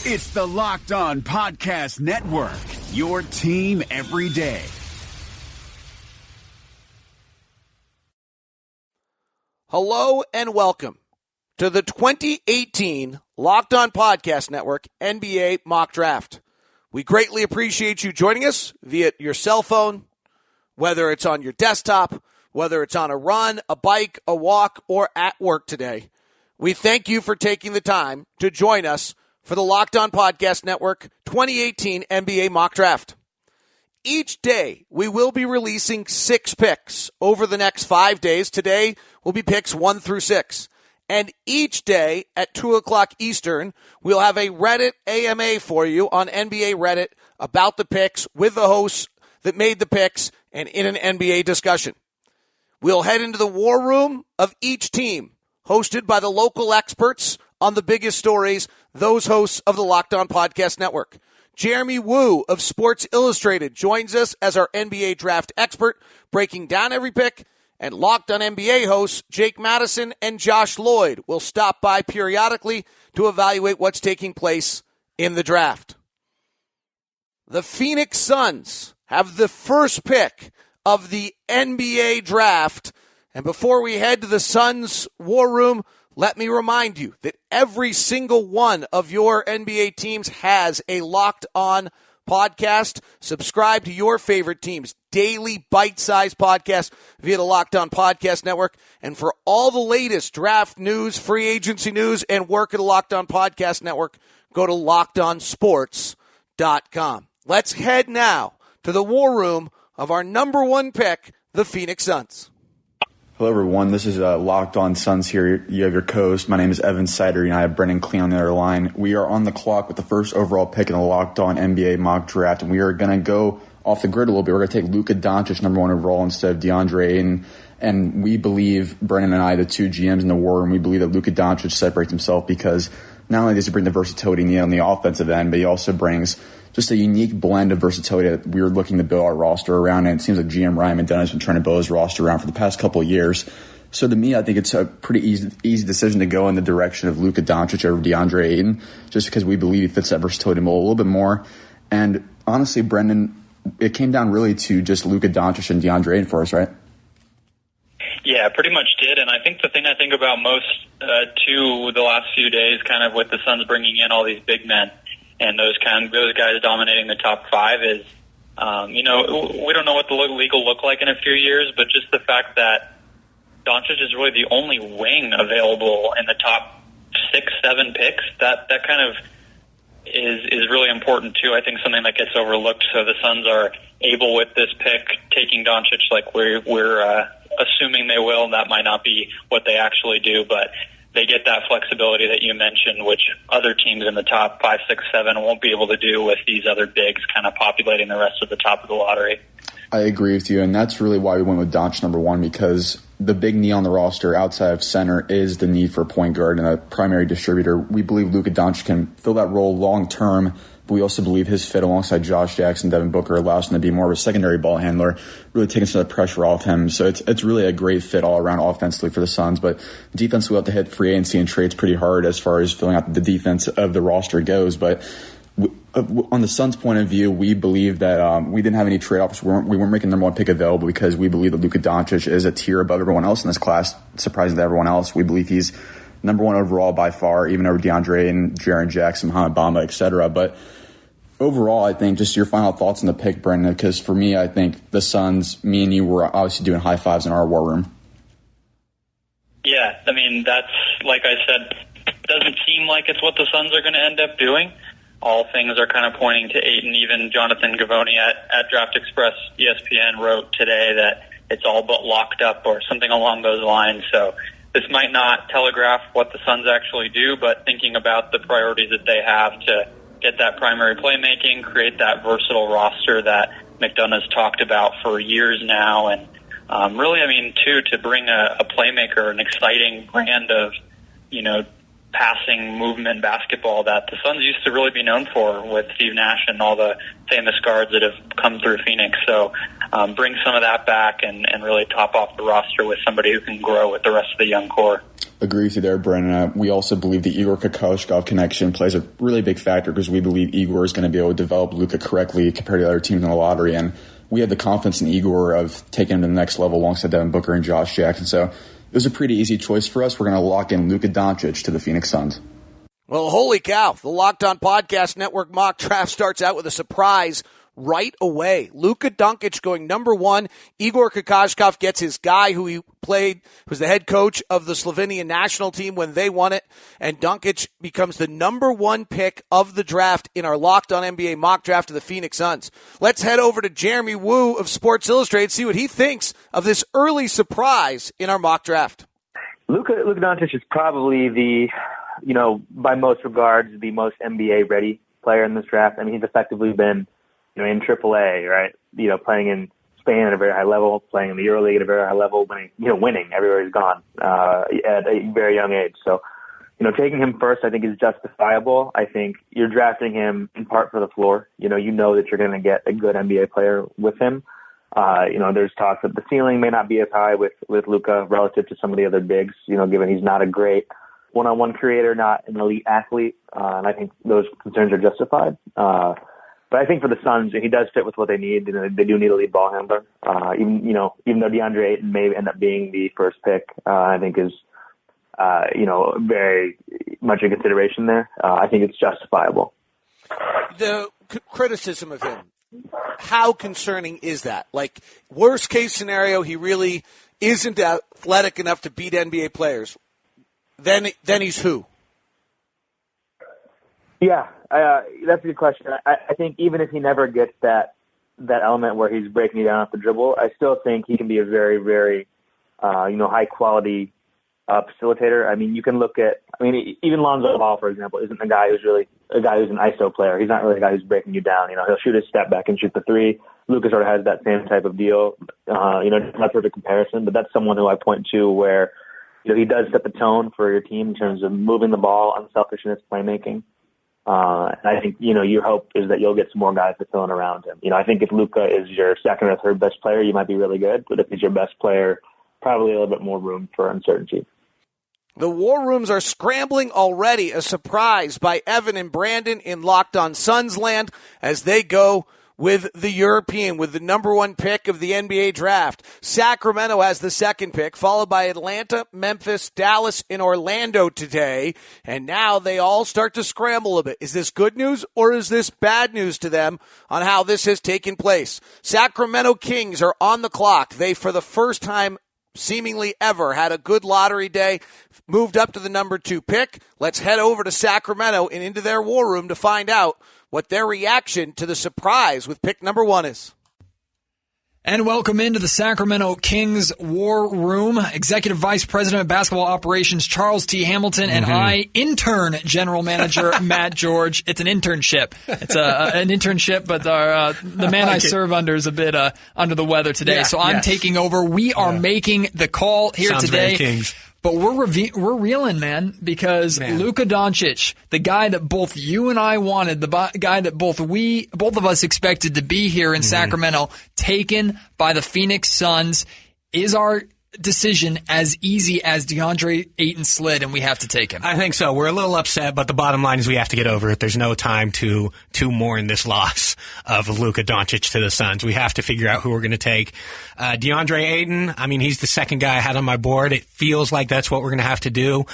It's the Locked On Podcast Network, your team every day. Hello and welcome to the 2018 Locked On Podcast Network NBA Mock Draft. We greatly appreciate you joining us via your cell phone, whether it's on your desktop, whether it's on a run, a bike, a walk, or at work today. We thank you for taking the time to join us for the Locked On Podcast Network 2018 NBA Mock Draft. Each day, we will be releasing 6 picks over the next 5 days. Today will be picks 1 through 6. And each day at 2 o'clock Eastern, we'll have a Reddit AMA for you on NBA Reddit about the picks with the hosts that made the picks and in an NBA discussion. We'll head into the war room of each team, hosted by the local experts on the biggest stories, those hosts of the Locked On Podcast Network. Jeremy Woo of Sports Illustrated joins us as our NBA draft expert, breaking down every pick, and Locked On NBA hosts Jake Madison and Josh Lloyd will stop by periodically to evaluate what's taking place in the draft. The Phoenix Suns have the first pick of the NBA draft, and before we head to the Suns war room, let me remind you that every single one of your NBA teams has a Locked On podcast. Subscribe to your favorite team's daily bite-sized podcast via the Locked On Podcast Network. And for all the latest draft news, free agency news, and work at the Locked On Podcast Network, go to LockedOnSports.com. Let's head now to the war room of our number 1 pick, the Phoenix Suns. Hello, everyone. This is Locked On Suns here. You have your co-host. My name is Evan Sider, and I have Brendan Clean on the other line. We are on the clock with the first overall pick in the Locked On NBA mock draft, and we are going to go off the grid a little bit. We're going to take Luca Doncic, number 1 overall, instead of DeAndre Ayton. And we believe, Brendan and I, the 2 GMs in the war room, we believe that Luca Doncic separates himself because not only does he bring the versatility he needs on the offensive end, but he also brings just a unique blend of versatility that we were looking to build our roster around, and it seems like GM Ryan McDonough has been trying to build his roster around for the past couple of years. So to me, I think it's a pretty easy decision to go in the direction of Luca Doncic over DeAndre Ayton, just because we believe he fits that versatility mold a little bit more. And honestly, Brendan, it came down really to just Luca Doncic and DeAndre Ayton for us, right? Yeah, pretty much did. And I think the thing I think about most to the last few days, kind of with the Suns bringing in all these big men, and those guys dominating the top 5 is, we don't know what the league will look like in a few years, but just the fact that Doncic is really the only wing available in the top 6-7 picks, that kind of is really important too. I think something that gets overlooked. So the Suns are able with this pick, taking Doncic like we're assuming they will. That might not be what they actually do, but they get that flexibility that you mentioned, which other teams in the top 5, 6, 7 won't be able to do with these other bigs kind of populating the rest of the top of the lottery. I agree with you, and that's really why we went with Doncic number 1, because the big need on the roster outside of center is the need for a point guard and a primary distributor. We believe Luka Doncic can fill that role long term, but we also believe his fit alongside Josh Jackson, Devin Booker allows him to be more of a secondary ball handler, really taking some of the pressure off him. So it's really a great fit all around offensively for the Suns. But defensively, we'll have to hit free agency and trades pretty hard as far as filling out the defense of the roster goes. But on the Suns' point of view, we believe that we didn't have any trade-offs. We weren't making number 1 pick available because we believe that Luka Doncic is a tier above everyone else in this class, surprising to everyone else. We believe he's number 1 overall by far, even over DeAndre and Jaren Jackson, Mohamed Bamba, etc. But overall, I think just your final thoughts on the pick, Brendan, because for me, I think the Suns, me and you were obviously doing high fives in our war room. Yeah, I mean, that's, like I said, doesn't seem like it's what the Suns are going to end up doing. All things are kind of pointing to Ayton. Even Jonathan Givony at Draft Express ESPN wrote today that it's all but locked up or something along those lines. So this might not telegraph what the Suns actually do, but thinking about the priorities that they have to get that primary playmaking, create that versatile roster that McDonough's talked about for years now, and really, I mean, too, to bring a playmaker, an exciting brand of, passing movement basketball that the Suns used to really be known for with Steve Nash and all the famous guards that have come through Phoenix. So bring some of that back and really top off the roster with somebody who can grow with the rest of the young core. Agree with you there, Brandon. We also believe the Igor Kokoshkov connection plays a really big factor because we believe Igor is going to be able to develop Luka correctly compared to other teams in the lottery. And we have the confidence in Igor of taking him to the next level alongside Devin Booker and Josh Jackson. So it was a pretty easy choice for us. We're going to lock in Luka Doncic to the Phoenix Suns. Well, holy cow. The Locked On Podcast Network mock draft starts out with a surprise right away. Luka Doncic going number 1. Igor Kokoshkov gets his guy who he played, was the head coach of the Slovenian national team when they won it. And Doncic becomes the number 1 pick of the draft in our Locked On NBA mock draft of the Phoenix Suns. Let's head over to Jeremy Woo of Sports Illustrated, see what he thinks of this early surprise in our mock draft. Luka Doncic is probably the, by most regards, the most NBA ready player in this draft. I mean, he's effectively been in AAA, right? Playing in Spain at a very high level, playing in the EuroLeague at a very high level, winning everywhere he's gone at a very young age. So, taking him first, I think, is justifiable. I think you're drafting him in part for the floor. You know that you're going to get a good NBA player with him. There's talks that the ceiling may not be as high with Luka relative to some of the other bigs. Given he's not a great one-on-one creator, not an elite athlete, and I think those concerns are justified. But I think for the Suns, he does fit with what they need. They do need a lead ball handler. Even though DeAndre Ayton may end up being the first pick, I think is, very much a consideration there. I think it's justifiable. The criticism of him, how concerning is that? Like, worst case scenario, he really isn't athletic enough to beat NBA players. Then he's who? Yeah. That's a good question. I think even if he never gets that element where he's breaking you down off the dribble, I still think he can be a very, very, high quality facilitator. I mean, you can look at, even Lonzo Ball, for example, isn't a guy who's an ISO player. He's not really a guy who's breaking you down. He'll shoot his step back and shoot the three. Luka sort of has that same type of deal. Not a perfect comparison, but that's someone who I point to where, he does set the tone for your team in terms of moving the ball, unselfishness, playmaking. And I think, your hope is that you'll get some more guys to fill in around him. I think if Luka is your second or third best player, you might be really good. But if he's your best player, probably a little bit more room for uncertainty. The war rooms are scrambling already. A surprise by Evan and Brandon in Locked On Suns land as they go with the European, with the number 1 pick of the NBA draft. Sacramento has the 2nd pick, followed by Atlanta, Memphis, Dallas, and Orlando today. And now they all start to scramble a bit. Is this good news or is this bad news to them on how this has taken place? Sacramento Kings are on the clock. They, for the first time seemingly ever, had a good lottery day, moved up to the number 2 pick. Let's head over to Sacramento and into their war room to find out what their reaction to the surprise with pick number 1 is. And welcome into the Sacramento Kings War Room. Executive Vice President of Basketball Operations Charles T. Hamilton and I, intern General Manager Matt George. It's an internship. It's an internship, but the man I serve under is a bit under the weather today. So I'm taking over. We are making the call here Sounds today. very Kings. But we're reeling, man, because Luka Doncic, the guy that both you and I wanted, the guy that both of us expected to be here in Sacramento, taken by the Phoenix Suns, is our decision as easy as DeAndre Ayton slid, and we have to take him. I think so. We're a little upset, but the bottom line is we have to get over it. There's no time to mourn this loss of Luka Doncic to the Suns. We have to figure out who we're going to take. DeAndre Ayton, he's the second guy I had on my board. It feels like that's what we're going to have to do.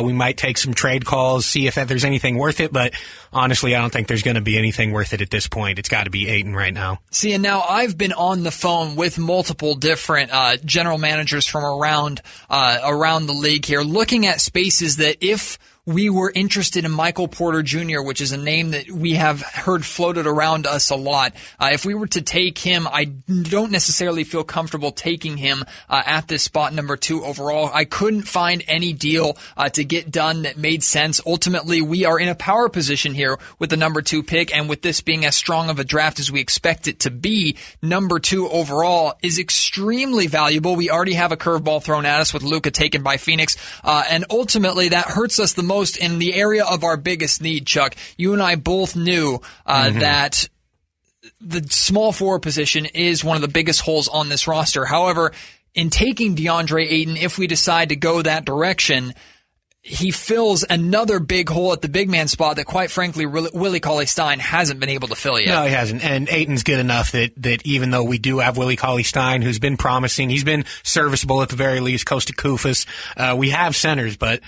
We might take some trade calls, see if there's anything worth it, but honestly, I don't think there's going to be anything worth it at this point. It's got to be Ayton right now. See, and now I've been on the phone with multiple different general managers from around the league here, looking at spaces that if we were interested in Michael Porter Jr., which is a name that we have heard floated around us a lot. If we were to take him, I don't necessarily feel comfortable taking him at this spot number 2 overall. I couldn't find any deal to get done that made sense. Ultimately, we are in a power position here with the number 2 pick, and with this being as strong of a draft as we expect it to be, number 2 overall is extremely valuable. We already have a curveball thrown at us with Luka taken by Phoenix, and ultimately that hurts us the most foremost, in the area of our biggest need, Chuck, you and I both knew that the small forward position is one of the biggest holes on this roster. However, in taking DeAndre Ayton, if we decide to go that direction, he fills another big hole at the big man spot that, quite frankly, Willie Cauley-Stein hasn't been able to fill yet. No, he hasn't. And Ayton's good enough that even though we do have Willie Cauley-Stein, who's been promising, he's been serviceable at the very least, Costa Koufos. We have centers, but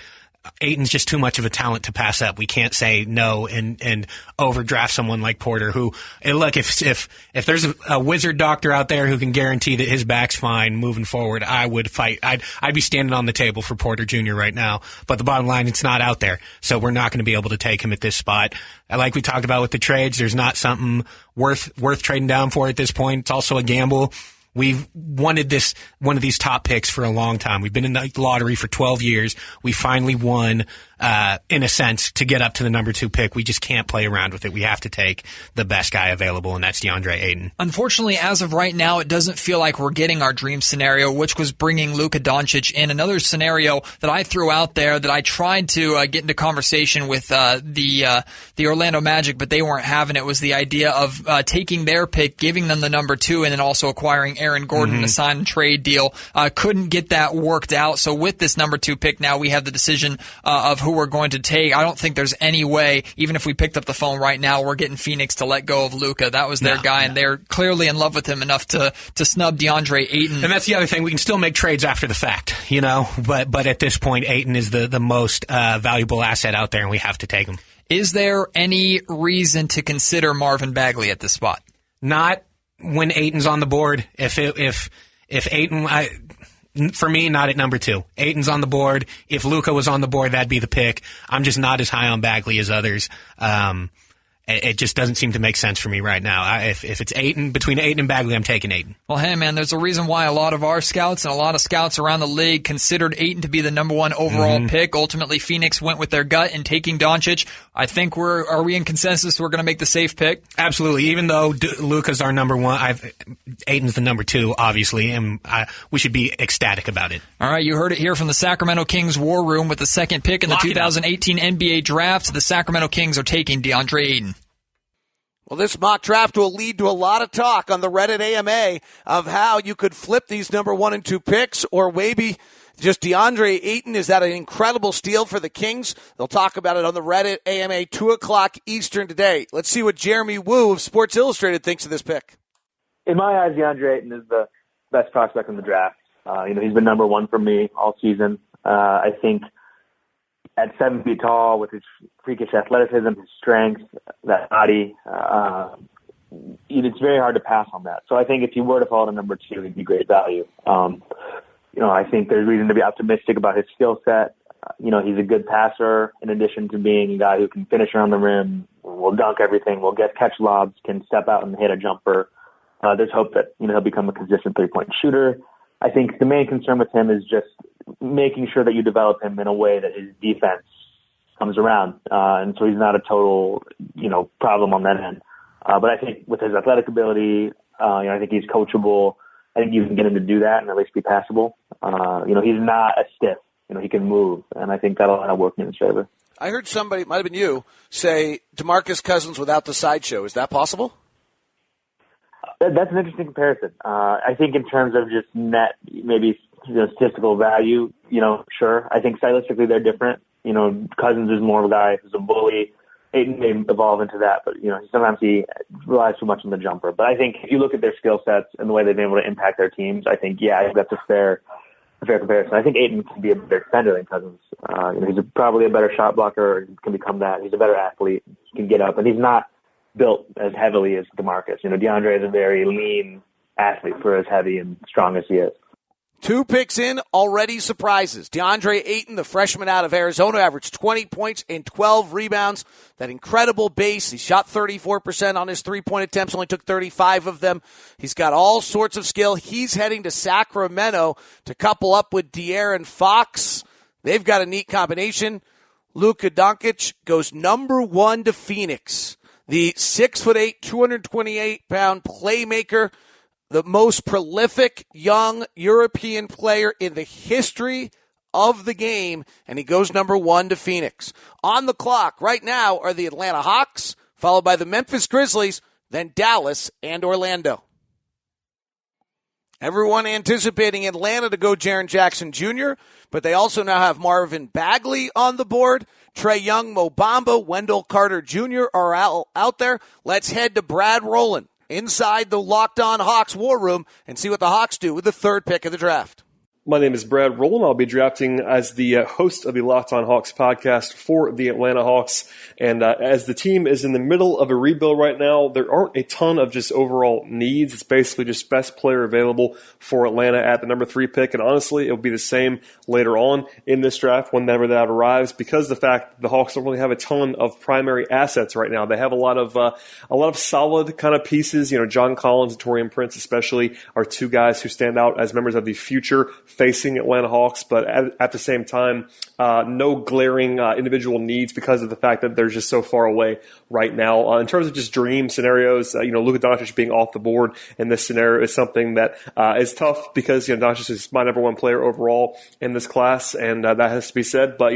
Ayton's just too much of a talent to pass up. We can't say no and overdraft someone like Porter, who, and look, if there's a wizard doctor out there who can guarantee that his back's fine moving forward, I would fight. I'd be standing on the table for Porter Jr. right now. But the bottom line, it's not out there. So we're not going to be able to take him at this spot. Like we talked about with the trades, there's not something worth trading down for at this point. It's also a gamble. We've wanted one of these top picks for a long time. We've been in the lottery for 12 years. We finally won, in a sense, to get up to the number 2 pick. We just can't play around with it. We have to take the best guy available, and that's DeAndre Ayton. Unfortunately, as of right now, it doesn't feel like we're getting our dream scenario, which was bringing Luca Doncic in. Another scenario that I threw out there that I tried to get into conversation with the Orlando Magic, but they weren't having it, was the idea of taking their pick, giving them the number 2, and then also acquiring Aaron Gordon in a sign and trade deal. Couldn't get that worked out. So with this number 2 pick now, we have the decision of who we're going to take. I don't think there's any way, even if we picked up the phone right now, we're getting Phoenix to let go of Luka. That was their guy, and they're clearly in love with him enough to snub DeAndre Ayton. And that's the other thing. We can still make trades after the fact, but at this point, Ayton is the most valuable asset out there, and we have to take him. Is there any reason to consider Marvin Bagley at this spot? Not when Ayton's on the board. If Ayton, for me, not at number 2. Ayton's on the board. If Luka was on the board, that'd be the pick. I'm just not as high on Bagley as others. It just doesn't seem to make sense for me right now. If it's Ayton, between Ayton and Bagley, I'm taking Ayton. Well, hey, man, there's a reason why a lot of our scouts and a lot of scouts around the league considered Ayton to be the number 1 overall pick. Ultimately, Phoenix went with their gut in taking Doncic. I think are we in consensus we're going to make the safe pick? Absolutely. Even though Luka's our number 1, Ayton's the number 2, obviously, and we should be ecstatic about it. All right, you heard it here from the Sacramento Kings War Room with the second pick in the 2018 NBA Draft. The Sacramento Kings are taking DeAndre Ayton. Well, this mock draft will lead to a lot of talk on the Reddit AMA of how you could flip these number 1 and 2 picks, or maybe just DeAndre Ayton. Is that an incredible steal for the Kings? They'll talk about it on the Reddit AMA, 2 o'clock Eastern today. Let's see what Jeremy Wu of Sports Illustrated thinks of this pick. In my eyes, DeAndre Ayton is the best prospect in the draft. He's been number 1 for me all season. I think at 7 feet tall, with his freakish athleticism, his strength, that body, it's very hard to pass on that. So I think if you were to fall to number 2, he'd be great value. I think there's reason to be optimistic about his skill set. He's a good passer in addition to being a guy who can finish around the rim, will dunk everything, will catch lobs, can step out and hit a jumper. There's hope that, he'll become a consistent 3-point shooter. I think the main concern with him is just making sure that you develop him in a way that his defense comes around. And so he's not a total, problem on that end. But I think with his athletic ability, I think he's coachable. I think you can get him to do that and at least be passable. He's not a stiff. He can move. And I think that'll end up working in his favor. I heard somebody, it might have been you, say DeMarcus Cousins without the sideshow. Is that possible? That's an interesting comparison. I think in terms of just net, maybe statistical value, sure. I think stylistically they're different. Cousins is more of a guy who's a bully. Ayton may evolve into that, but sometimes he relies too much on the jumper. But I think if you look at their skill sets and the way they've been able to impact their teams, I think that's a fair comparison. I think Ayton can be a better defender than Cousins. He's probably a better shot blocker, or can become that. He's a better athlete. He can get up, and he's not built as heavily as DeMarcus. DeAndre is a very lean athlete for as heavy and strong as he is. 2 picks in, already surprises. DeAndre Ayton, the freshman out of Arizona, averaged 20 points and 12 rebounds. That incredible base. He shot 34% on his 3-point attempts, only took 35 of them. He's got all sorts of skill. He's heading to Sacramento to couple up with De'Aaron Fox. They've got a neat combination. Luka Doncic goes number 1 to Phoenix. The 6'8", 228-pound playmaker, the most prolific young European player in the history of the game, and he goes number 1 to Phoenix. On the clock right now are the Atlanta Hawks, followed by the Memphis Grizzlies, then Dallas and Orlando. Everyone anticipating Atlanta to go Jaren Jackson Jr., but they also now have Marvin Bagley on the board. Trae Young, Mo Bamba, Wendell Carter Jr. are out there. Let's head to Brad Rowland inside the Locked On Hawks war room and see what the Hawks do with the 3rd pick of the draft. My name is Brad Rowland. I'll be drafting as the host of the Locked On Hawks podcast for the Atlanta Hawks. And as the team is in the middle of a rebuild right now, there aren't a ton of just overall needs. It's basically just best player available for Atlanta at the number 3 pick. And honestly, it'll be the same later on in this draft whenever that arrives, because the fact that the Hawks don't really have a ton of primary assets right now. They have a lot of solid kind of pieces. You know, John Collins and Taurean Prince especially are 2 guys who stand out as members of the future facing Atlanta Hawks, but at the same time, no glaring individual needs because of the fact that they're just so far away right now. In terms of just dream scenarios, Luka Doncic being off the board in this scenario is something that is tough because, Doncic is my number 1 player overall in this class, and that has to be said. But,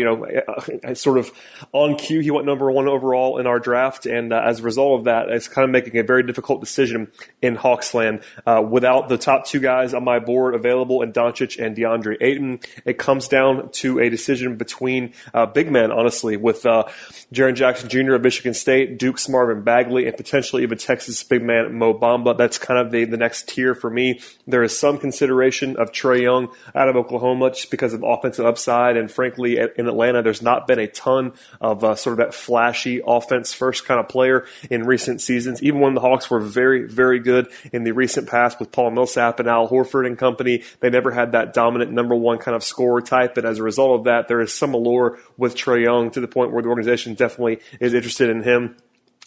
sort of on cue, he went number 1 overall in our draft, and as a result of that, it's kind of making a very difficult decision in Hawks land. Without the top 2 guys on my board available in Doncic and DeAndre Ayton, it comes down to a decision between big men, honestly, with Jaren Jackson Jr. of Michigan State, Duke's Marvin Bagley, and potentially even Texas big man Mo Bamba. That's kind of the next tier for me. There is some consideration of Trae Young out of Oklahoma just because of offensive upside, and frankly, in Atlanta, there's not been a ton of sort of that flashy offense-first kind of player in recent seasons. Even when the Hawks were very, very good in the recent past with Paul Millsap and Al Horford and company, they never had that dominant number 1 kind of scorer type, and as a result of that, there is some allure with Trae Young to the point where the organization definitely is interested in him.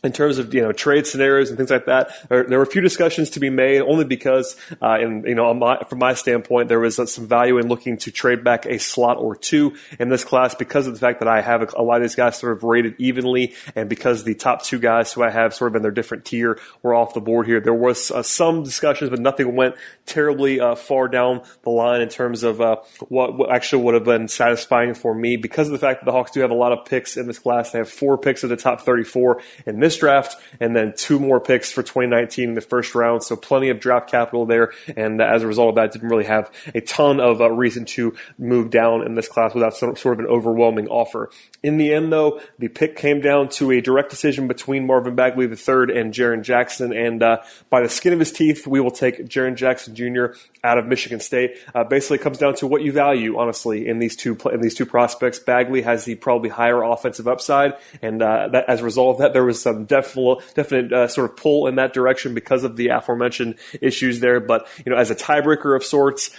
In terms of trade scenarios and things like that, there were a few discussions to be made, only because, from my standpoint, there was some value in looking to trade back a slot or 2 in this class because of the fact that I have a lot of these guys sort of rated evenly, and because the top 2 guys who I have sort of in their different tier were off the board here. There was some discussions, but nothing went terribly far down the line in terms of what actually would have been satisfying for me. Because of the fact that the Hawks do have a lot of picks in this class, they have 4 picks of the top 34 in this draft, and then 2 more picks for 2019 in the first round, so plenty of draft capital there, and as a result of that, didn't really have a ton of reason to move down in this class without some sort of an overwhelming offer. In the end, though, the pick came down to a direct decision between Marvin Bagley III and Jaren Jackson, and by the skin of his teeth, we will take Jaren Jackson Jr. out of Michigan State. Basically, it comes down to what you value, honestly, in these two prospects. Bagley has the probably higher offensive upside, and that as a result of that, there was some definite sort of pull in that direction because of the aforementioned issues there. But as a tiebreaker of sorts,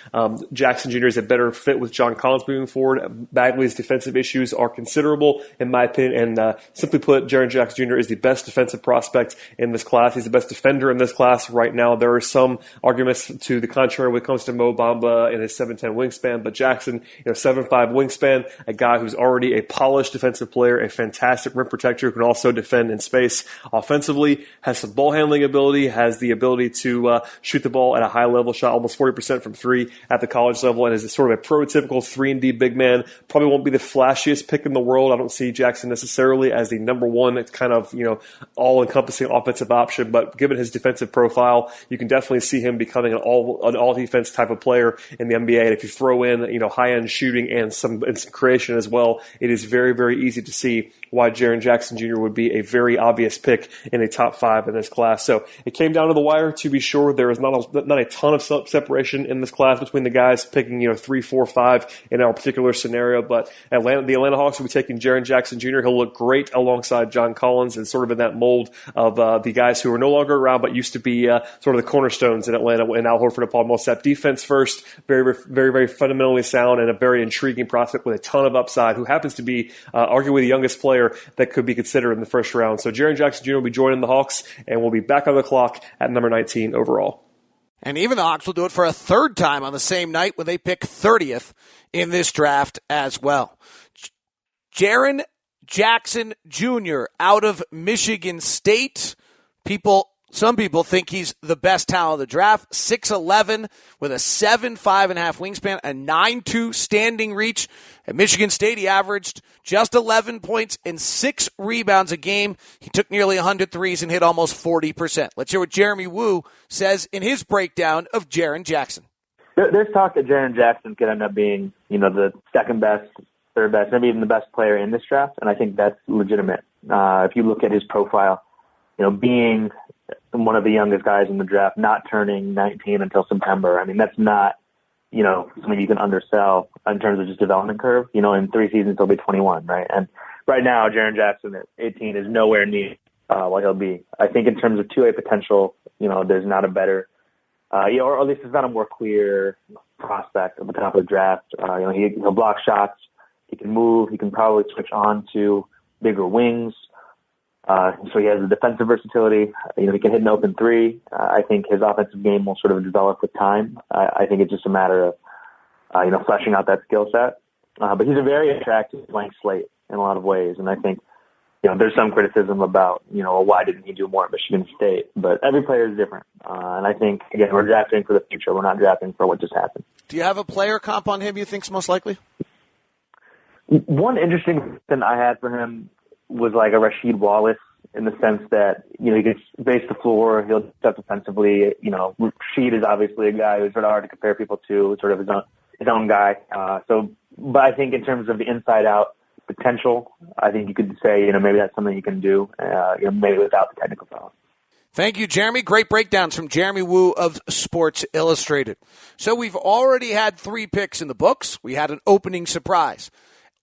Jackson Jr. is a better fit with John Collins moving forward. Bagley's defensive issues are considerable, in my opinion, and simply put, Jaren Jackson Jr. is the best defensive prospect in this class. He's the best defender in this class right now. There are some arguments to the contrary when it comes to Mo Bamba and his 7'10" wingspan, but Jackson, 7'5" wingspan, a guy who's already a polished defensive player, a fantastic rim protector who can also defend in space. Offensively, has some ball handling ability, has the ability to shoot the ball at a high level, shot almost 40% from 3 at the college level, and is sort of a prototypical 3-and-D big man. Probably won't be the flashiest pick in the world. I don't see Jackson necessarily as the number 1 kind of all-encompassing offensive option, but given his defensive profile, you can definitely see him becoming an all-defense type of player in the NBA. And if you throw in high-end shooting and some creation as well, it is very, very easy to see why Jaren Jackson Jr. would be a very obvious pick in a top 5 in this class. So it came down to the wire, to be sure. There is not a ton of separation in this class between the guys picking 3, 4, 5 in our particular scenario, but the Atlanta Hawks will be taking Jaren Jackson Jr. He'll look great alongside John Collins and sort of in that mold of the guys who are no longer around but used to be sort of the cornerstones in Atlanta, and Al Horford and Paul Millsap. Defense first, very, very, very fundamentally sound, and a very intriguing prospect with a ton of upside, who happens to be arguably the youngest player that could be considered in the first round. So Jaren Jackson Jr. will be joining the Hawks, and will be back on the clock at number 19 overall. And even the Hawks will do it for a 3rd time on the same night when they pick 30th in this draft as well. Jaren Jackson Jr. out of Michigan State. People Some people think he's the best talent of the draft. 6'11", with a 7'5.5" wingspan, a 9'2" standing reach. At Michigan State, he averaged just 11 points and 6 rebounds a game. He took nearly 100 threes and hit almost 40%. Let's hear what Jeremy Woo says in his breakdown of Jaren Jackson. There's talk that Jaren Jackson could end up being, the second best, third best, maybe even the best player in this draft, and I think that's legitimate. If you look at his profile, being one of the youngest guys in the draft, not turning 19 until September. I mean, that's not, something you can undersell in terms of just development curve. In 3 seasons, he'll be 21, right? And right now, Jaren Jackson at 18 is nowhere near what he'll be. I think in terms of 2A potential, there's not a better, or at least it's not a more clear prospect at the top of the draft. He'll block shots. He can move. He can probably switch on to bigger wings. So he has the defensive versatility. He can hit an open three. I think his offensive game will sort of develop with time. I think it's just a matter of, fleshing out that skill set. But he's a very attractive blank slate in a lot of ways. And I think, there's some criticism about, why didn't he do more at Michigan State? But every player is different. And I think, again, we're drafting for the future. We're not drafting for what just happened. Do you have a player comp on him you think's most likely? One interesting thing I had for him was like a Rasheed Wallace in the sense that, he can base the floor, he'll step defensively. Rasheed is obviously a guy who's sort of hard to compare people to, sort of his own guy. But I think in terms of the inside out potential, I think you could say, maybe that's something you can do, maybe without the technical talent. Thank you, Jeremy. Great breakdowns from Jeremy Woo of Sports Illustrated. So we've already had 3 picks in the books. We had an opening surprise.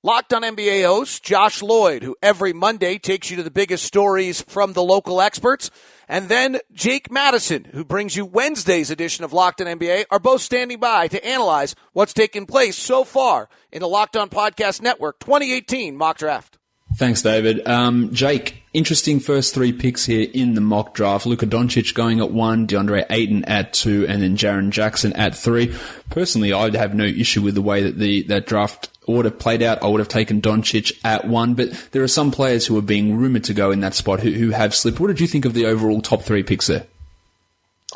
Locked On NBA host Josh Lloyd, who every Monday takes you to the biggest stories from the local experts, and then Jake Madison, who brings you Wednesday's edition of Locked On NBA, are both standing by to analyze what's taken place so far in the Locked On Podcast Network 2018 mock draft. Thanks, David. Jake, interesting first 3 picks here in the mock draft. Luca Doncic going at 1, DeAndre Ayton at 2, and then Jaren Jackson at 3. Personally, I'd have no issue with the way that that draft order played out. I would have taken Doncic at 1, but there are some players who are being rumored to go in that spot who have slipped. What did you think of the overall top 3 picks there?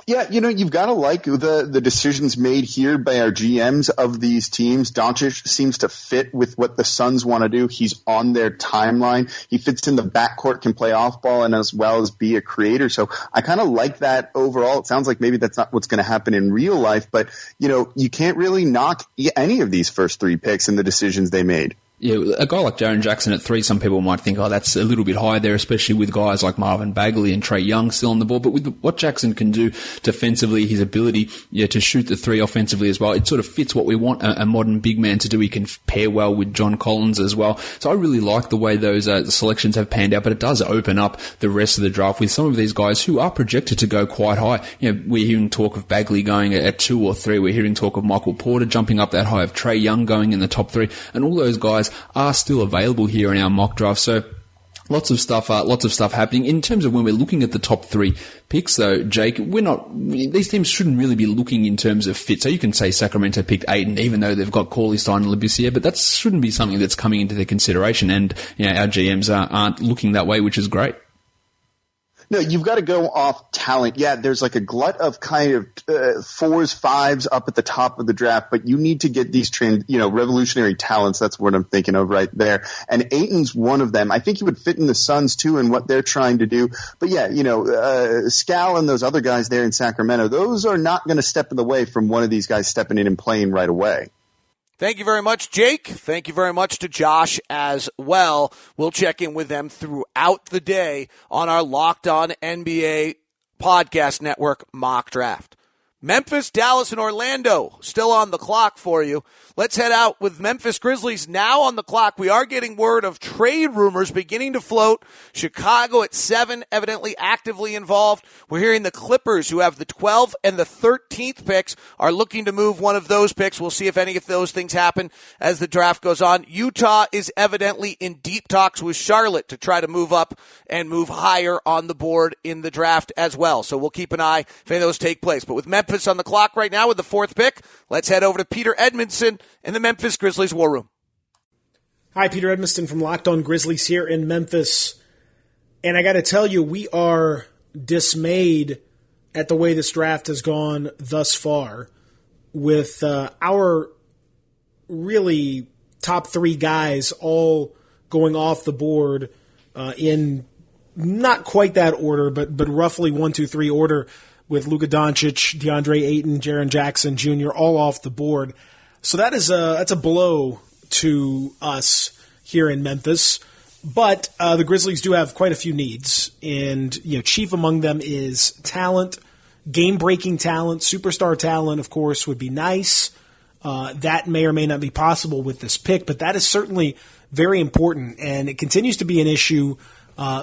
Yeah, you've got to like the decisions made here by our GMs of these teams. Doncic seems to fit with what the Suns want to do. He's on their timeline. He fits in the backcourt, can play off ball, and as well as be a creator. So I kind of like that overall. It sounds like maybe that's not what's going to happen in real life, but you can't really knock any of these first 3 picks and the decisions they made. Yeah, a guy like Jaren Jackson at 3, some people might think, that's a little bit high there, especially with guys like Marvin Bagley and Trae Young still on the ball. But with what Jackson can do defensively, his ability to shoot the 3 offensively as well, it sort of fits what we want a modern big man to do. He can pair well with John Collins as well. So I really like the way those selections have panned out, but it does open up the rest of the draft with some of these guys who are projected to go quite high. We're hearing talk of Bagley going at 2 or 3. We're hearing talk of Michael Porter jumping up that high, of Trae Young going in the top 3, and all those guys are still available here in our mock draft. So lots of stuff happening. In terms of when we're looking at the top 3 picks, though, Jake, these teams shouldn't really be looking in terms of fit. So you can say Sacramento picked Ayton, even though they've got Cauley Stein and Labissiere, but that shouldn't be something that's coming into their consideration. And our GMs aren't looking that way, which is great. No, you've got to go off talent. Yeah, there's like a glut of kind of 4s, 5s up at the top of the draft, but you need to get these revolutionary talents. That's what I'm thinking of right there. And Ayton's one of them. I think he would fit in the Suns too and what they're trying to do. But yeah, Scal and those other guys there in Sacramento, those are not going to step in the way from one of these guys stepping in and playing right away. Thank you very much, Jake. Thank you very much to Josh as well. We'll check in with them throughout the day on our Locked On NBA Podcast Network mock draft. Memphis, Dallas, and Orlando still on the clock for you. Let's head out with Memphis Grizzlies now on the clock. We are getting word of trade rumors beginning to float. Chicago at 7, evidently actively involved. We're hearing the Clippers, who have the 12th and the 13th picks, are looking to move one of those picks. We'll see if any of those things happen as the draft goes on. Utah is evidently in deep talks with Charlotte to try to move up and move higher on the board in the draft as well. So we'll keep an eye if any of those take place. But with Memphis on the clock right now with the 4th pick, let's head over to Peter Edmondson in the Memphis Grizzlies War Room. Hi, Peter Edmondson from Locked On Grizzlies here in Memphis. And I got to tell you, we are dismayed at the way this draft has gone thus far, with our really top three guys all going off the board in not quite that order, but roughly 1, 2, 3 order, with Luca Doncic, DeAndre Ayton, Jaren Jackson Jr. all off the board. So that's a blow to us here in Memphis. But the Grizzlies do have quite a few needs, and chief among them is talent, game-breaking talent, superstar talent. Of course, would be nice. That may or may not be possible with this pick, but that is certainly very important, and it continues to be an issue.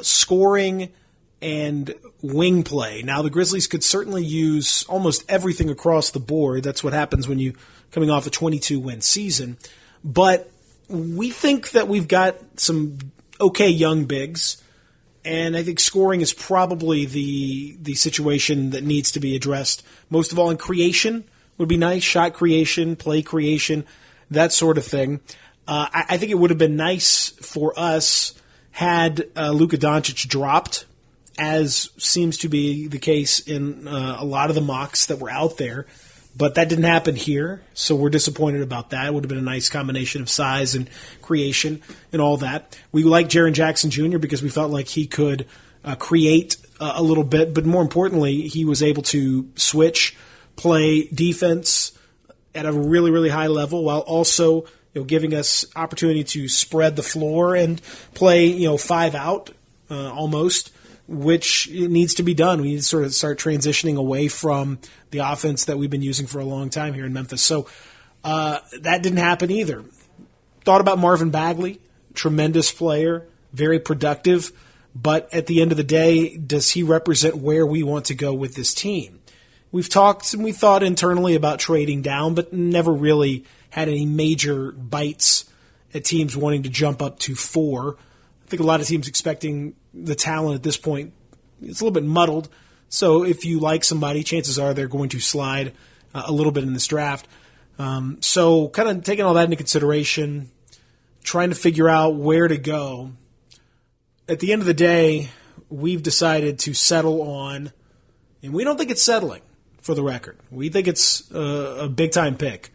Scoring and wing play. Now, the Grizzlies could certainly use almost everything across the board. That's what happens when you coming off a 22-win season. But we think that we've got some okay young bigs, and I think scoring is probably the situation that needs to be addressed. Most of all, in creation would be nice. Shot creation, play creation, that sort of thing. I think it would have been nice for us had Luka Doncic dropped, as seems to be the case in a lot of the mocks that were out there. But that didn't happen here, so we're disappointed about that. It would have been a nice combination of size and creation and all that. We like Jaren Jackson Jr. because we felt like he could create a little bit, but more importantly, he was able to switch, play defense at a really, really high level while also giving us opportunity to spread the floor and play 5 out almost, which needs to be done. We need to sort of start transitioning away from the offense that we've been using for a long time here in Memphis. So that didn't happen either. Thought about Marvin Bagley, tremendous player, very productive, but at the end of the day, does he represent where we want to go with this team? We've talked and we thought internally about trading down, but never really had any major bites at teams wanting to jump up to 4. I think a lot of teams expecting the talent at this point, it's a little bit muddled. So if you like somebody, chances are they're going to slide a little bit in this draft. So kind of taking all that into consideration, trying to figure out where to go. At the end of the day, we've decided to settle on, and we don't think it's settling, for the record. We think it's a big-time pick.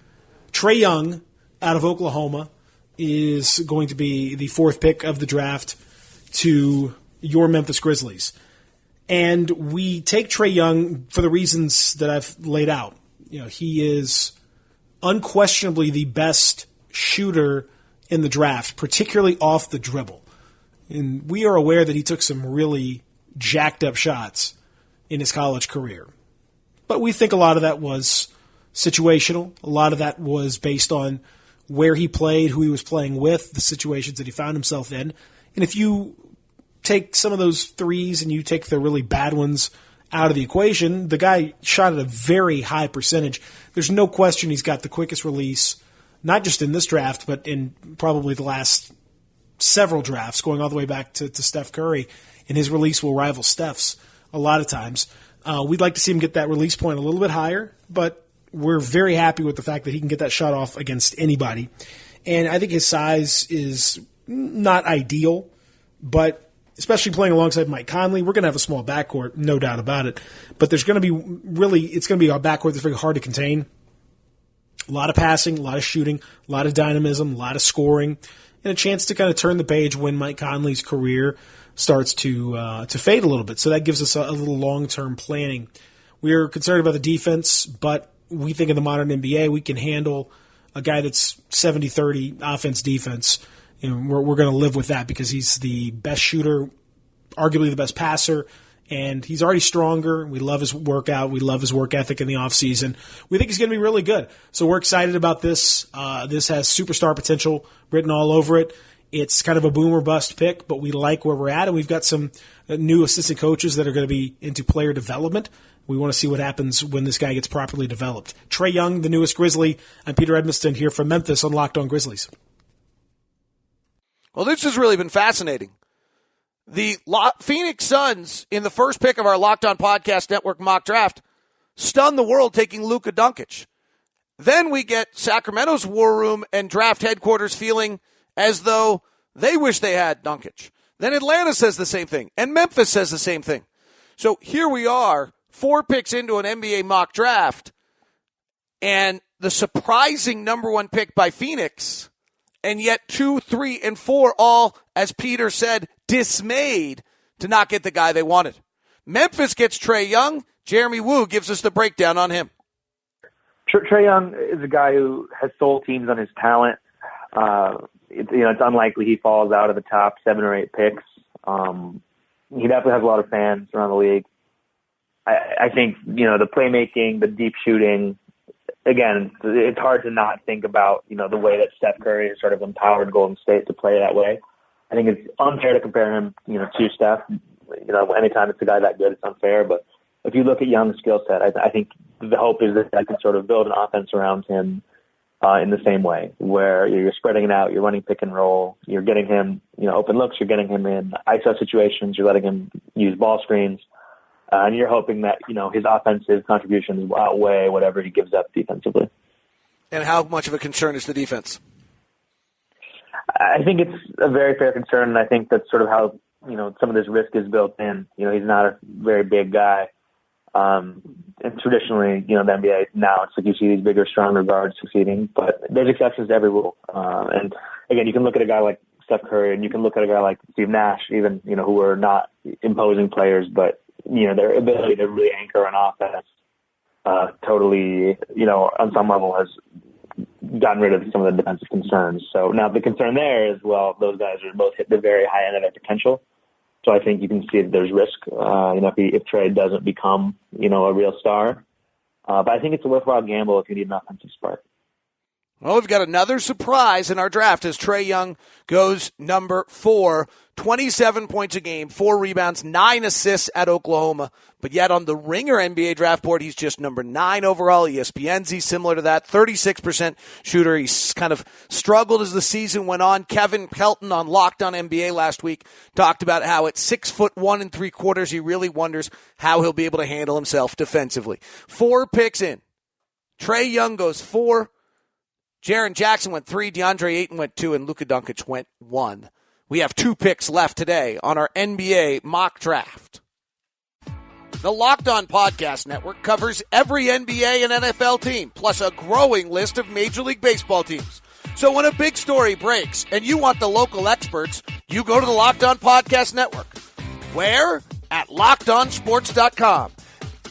Trae Young out of Oklahoma is going to be the 4th pick of the draft to your Memphis Grizzlies. And we take Trae Young for the reasons that I've laid out. He is unquestionably the best shooter in the draft, particularly off the dribble. And we are aware that he took some really jacked up shots in his college career. But we think a lot of that was situational. A lot of that was based on where he played, who he was playing with, the situations that he found himself in. And if you take some of those threes and you take the really bad ones out of the equation, the guy shot at a very high percentage. There's no question he's got the quickest release, not just in this draft, but in probably the last several drafts, going all the way back to Steph Curry, and his release will rival Steph's a lot of times. We'd like to see him get that release point a little bit higher, but we're very happy with the fact that he can get that shot off against anybody. And I think his size is not ideal, but especially playing alongside Mike Conley, we're going to have a small backcourt, no doubt about it. But it's going to be a backcourt that's very hard to contain. A lot of passing, a lot of shooting, a lot of dynamism, a lot of scoring, and a chance to kind of turn the page when Mike Conley's career starts to fade a little bit. So that gives us a little long-term planning. We're concerned about the defense, but we think in the modern NBA we can handle a guy that's 70-30 offense-defense. We're going to live with that because he's the best shooter, arguably the best passer, and he's already stronger. We love his workout. We love his work ethic in the offseason. We think he's going to be really good. So we're excited about this. This has superstar potential written all over it. It's kind of a boom or bust pick, but we like where we're at, and we've got some new assistant coaches that are going to be into player development. We want to see what happens when this guy gets properly developed. Trae Young, the newest Grizzly. I'm Peter Edmiston here from Memphis on Locked On Grizzlies. Well, this has really been fascinating. The Phoenix Suns, in the first pick of our Locked On Podcast Network mock draft, stunned the world taking Luka Doncic. Then we get Sacramento's war room and draft headquarters feeling as though they wish they had Doncic. Then Atlanta says the same thing, and Memphis says the same thing. So here we are, 4 picks into an NBA mock draft, and the surprising number 1 pick by Phoenix, and yet 2, 3, and 4 all, as Peter said, dismayed to not get the guy they wanted. Memphis gets Trae Young. Jeremy Wu gives us the breakdown on him. Trae Young is a guy who has sold teams on his talent. It's unlikely he falls out of the top 7 or 8 picks. He definitely has a lot of fans around the league. I think, the playmaking, the deep shooting, again, it's hard to not think about, the way that Steph Curry has sort of empowered Golden State to play that way. I think it's unfair to compare him, to Steph. Anytime it's a guy that good, it's unfair. But if you look at Young's skill set, I think the hope is that I can sort of build an offense around him in the same way, where you're spreading it out, you're running pick and roll, you're getting him, open looks, you're getting him in ISO situations, you're letting him use ball screens, and you're hoping that, his offensive contributions will outweigh whatever he gives up defensively. And how much of a concern is the defense? I think it's a very fair concern, and I think that's sort of how, some of this risk is built in. He's not a very big guy. And traditionally, the NBA now, it's like you see these bigger, stronger guards succeeding, but there's exceptions to every rule. And again, you can look at a guy like Steph Curry, and you can look at a guy like Steve Nash, even, who are not imposing players, but, their ability to really anchor an offense, totally, on some level has gotten rid of some of the defensive concerns. So now the concern there is, well, those guys are both hit the very high end of their potential. So I think you can see that there's risk, if Trae doesn't become, a real star. But I think it's a worthwhile gamble if you need an offensive spark. Well, we've got another surprise in our draft as Trae Young goes number 4, 27 points a game, 4 rebounds, 9 assists at Oklahoma. But yet on the Ringer NBA draft board, he's just number 9 overall. ESPN's he's similar to that, 36% shooter. He's kind of struggled as the season went on. Kevin Pelton on Locked On NBA last week talked about how at 6'1" 3/4, he really wonders how he'll be able to handle himself defensively. 4 picks in. Trae Young goes 4. Jaren Jackson went 3, DeAndre Ayton went 2, and Luca Doncic went 1. We have 2 picks left today on our NBA mock draft. The Locked On Podcast Network covers every NBA and NFL team, plus a growing list of Major League Baseball teams. So when a big story breaks and you want the local experts, you go to the Locked On Podcast Network. Where? At LockedOnSports.com.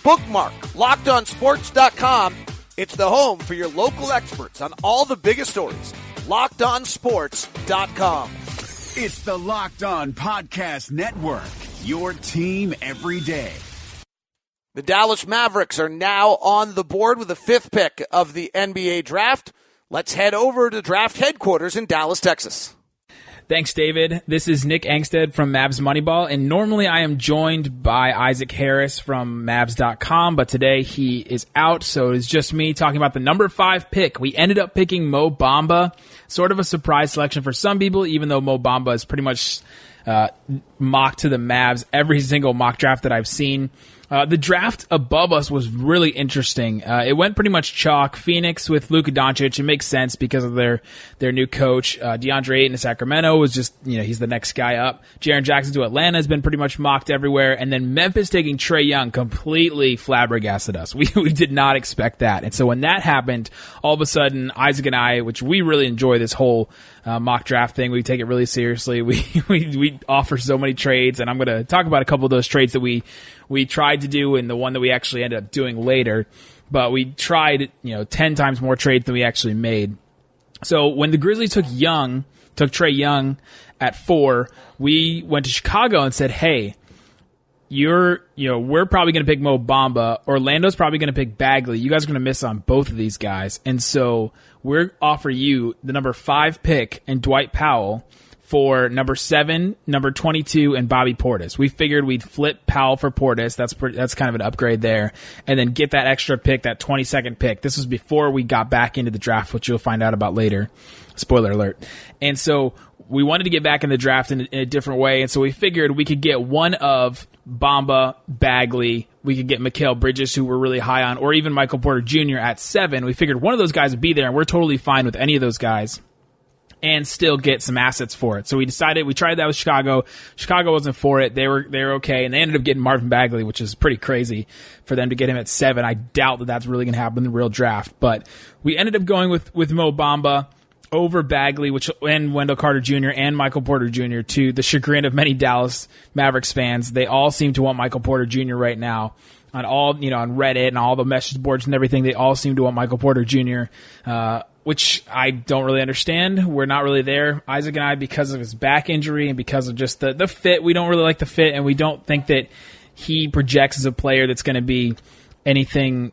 Bookmark LockedOnSports.com. It's the home for your local experts on all the biggest stories. LockedOnSports.com. It's the Locked On Podcast Network, your team every day. The Dallas Mavericks are now on the board with the 5th pick of the NBA draft. Let's head over to draft headquarters in Dallas, Texas. Thanks, David. This is Nick Angstead from Mavs Moneyball, and normally I am joined by Isaac Harris from Mavs.com, but today he is out, so it's just me talking about the number 5 pick. We ended up picking Mo Bamba, sort of a surprise selection for some people, even though Mo Bamba is pretty much mocked to the Mavs every single mock draft that I've seen. The draft above us was really interesting. It went pretty much chalk. Phoenix with Luca Doncic. It makes sense because of their new coach. DeAndre Ayton in Sacramento was just, he's the next guy up. Jaren Jackson to Atlanta has been pretty much mocked everywhere. And then Memphis taking Trae Young completely flabbergasted us. We did not expect that. And so when that happened, all of a sudden, Isaac and I, which we really enjoy this whole mock draft thing, we take it really seriously. We offer so many trades, and I'm going to talk about a couple of those trades that we tried to do and the one that we actually ended up doing later. But we tried, 10 times more trades than we actually made. So when the Grizzlies took Trae Young at 4, we went to Chicago and said, hey, we're probably going to pick Mo Bamba. Orlando's probably going to pick Bagley. You guys are going to miss on both of these guys. And so we're offer you the number 5 pick and Dwight Powell for number 7, number 22, and Bobby Portis. We figured we'd flip Powell for Portis. That's kind of an upgrade there. And then get that extra pick, that 22nd pick. This was before we got back into the draft, which you'll find out about later. Spoiler alert. And so we wanted to get back in the draft in a different way. And so we figured we could get one of Bamba, Bagley. We could get Mikal Bridges, who we're really high on, or even Michael Porter Jr. at 7. We figured one of those guys would be there, and we're totally fine with any of those guys. and still get some assets for it. So we tried that with Chicago. Chicago wasn't for it. They were okay, and they ended up getting Marvin Bagley, which is pretty crazy for them to get him at 7. I doubt that that's really going to happen in the real draft. But we ended up going with Mo Bamba over Bagley, and Wendell Carter Jr. and Michael Porter Jr. to the chagrin of many Dallas Mavericks fans. They all seem to want Michael Porter Jr. right now. On all, on Reddit and all the message boards and everything, they all seem to want Michael Porter Jr., which I don't really understand. We're not really there, Isaac and I, because of his back injury and because of just the fit. We don't really like the fit, and we don't think that he projects as a player that's going to be anything,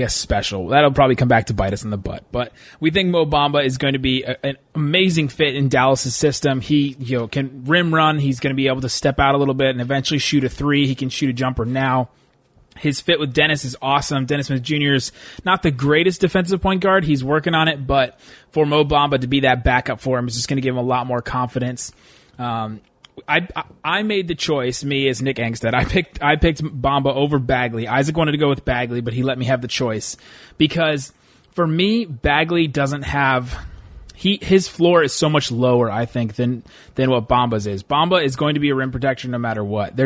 special. That'll probably come back to bite us in the butt. But we think Mo Bamba is going to be an amazing fit in Dallas' system. He can rim run. He's going to be able to step out a little bit and eventually shoot a 3. He can shoot a jumper now. His fit with Dennis is awesome. Dennis Smith Jr. is not the greatest defensive point guard. He's working on it, but for Mo Bamba to be that backup for him is just going to give him a lot more confidence. I made the choice, me as Nick Angstead. I picked Bamba over Bagley. Isaac wanted to go with Bagley, but he let me have the choice. Because for me, Bagley doesn't have... His floor is so much lower, I think, than what Bamba's is. Bamba is going to be a rim protector no matter what.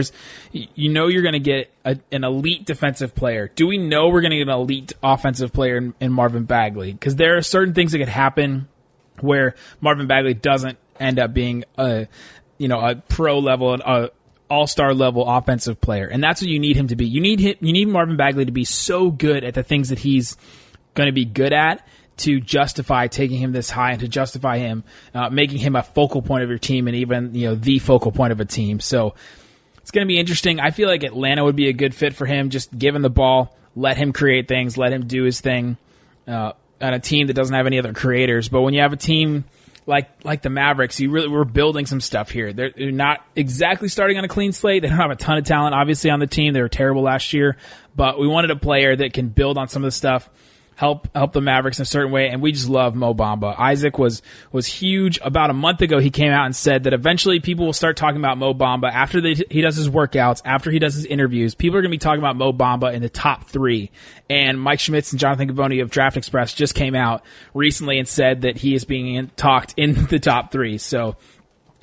You're going to get an elite defensive player. Do we know we're going to get an elite offensive player in Marvin Bagley? Because there are certain things that could happen where Marvin Bagley doesn't end up being a pro level, an all-star level offensive player, and that's what you need him to be. You need Marvin Bagley to be so good at the things that he's going to be good at to justify taking him this high and to justify him making him a focal point of your team and even the focal point of a team. So it's going to be interesting. I feel like Atlanta would be a good fit for him. Just give him the ball, let him create things, let him do his thing on a team that doesn't have any other creators. But when you have a team like the Mavericks, we're building some stuff here. They're not exactly starting on a clean slate. They don't have a ton of talent, obviously, on the team. They were terrible last year, but we wanted a player that can build on some of the stuff, help the Mavericks in a certain way, and we just love Mo Bamba. Isaac was huge. About a month ago, he came out and said that eventually people will start talking about Mo Bamba after he does his workouts, after he does his interviews. People are going to be talking about Mo Bamba in the top 3. And Mike Schmitz and Jonathan Gavoni of Draft Express just came out recently and said that he is being talked in the top 3. So